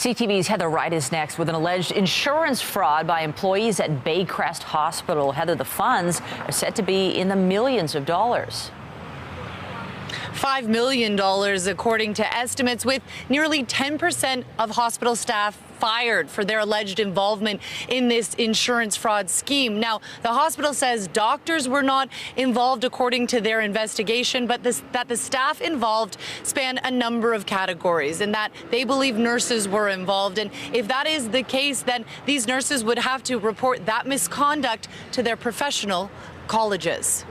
CTV's Heather Wright is next with an alleged insurance fraud by employees at Baycrest Hospital. Heather, the funds are said to be in the millions of dollars. $5 million, according to estimates, with nearly 10% of hospital staff fired for their alleged involvement in this insurance fraud scheme. Now, the hospital says doctors were not involved according to their investigation, but that the staff involved span a number of categories and that they believe nurses were involved. And if that is the case, then these nurses would have to report that misconduct to their professional colleges.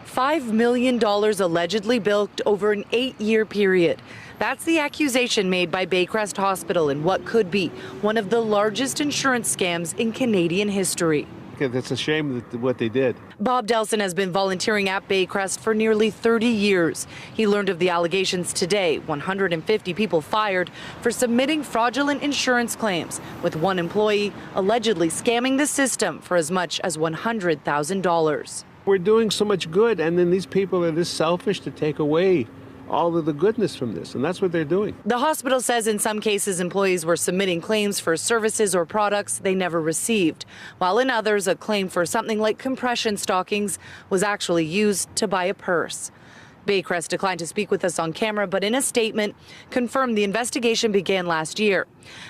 $5 million allegedly bilked over an 8-year period. That's the accusation made by Baycrest Hospital in what could be one of the largest insurance scams in Canadian history. It's a shame what they did. Bob Delson has been volunteering at Baycrest for nearly 30 years. He learned of the allegations today, 150 people fired for submitting fraudulent insurance claims, with one employee allegedly scamming the system for as much as $100,000. We're doing so much good, and then these people are this selfish to take away all of the goodness from this, and that's what they're doing. The hospital says in some cases employees were submitting claims for services or products they never received, while in others a claim for something like compression stockings was actually used to buy a purse. Baycrest declined to speak with us on camera, but in a statement confirmed the investigation began last year.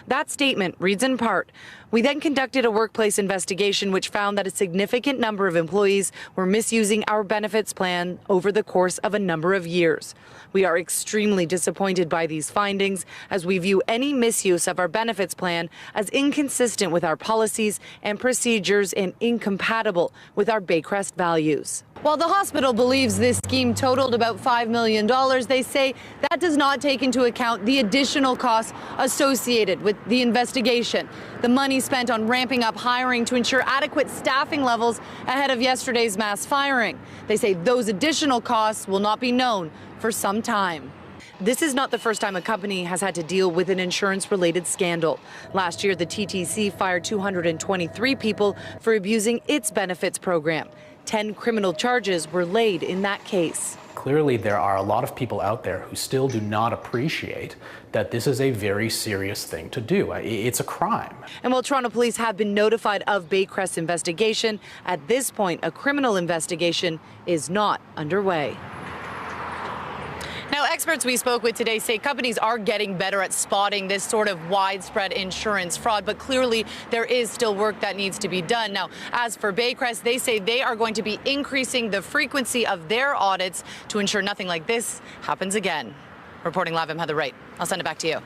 That statement reads in part, "We then conducted a workplace investigation which found that a significant number of employees were misusing our benefits plan over the course of a number of years. We are extremely disappointed by these findings as we view any misuse of our benefits plan as inconsistent with our policies and procedures and incompatible with our Baycrest values." While the hospital believes this scheme totaled about $5 million, they say that does not take into account the additional costs associated with the investigation. The money spent on ramping up hiring to ensure adequate staffing levels ahead of yesterday's mass firing. They say those additional costs will not be known for some time. This is not the first time a company has had to deal with an insurance-related scandal. Last year, the TTC fired 223 people for abusing its benefits program. 10 criminal charges were laid in that case. Clearly, there are a lot of people out there who still do not appreciate that this is a very serious thing to do. It's a crime. And while Toronto police have been notified of Baycrest's investigation, at this point, a criminal investigation is not underway. Now, experts we spoke with today say companies are getting better at spotting this sort of widespread insurance fraud, but clearly there is still work that needs to be done. Now, as for Baycrest, they say they are going to be increasing the frequency of their audits to ensure nothing like this happens again. Reporting live, I'm Heather Wright. I'll send it back to you.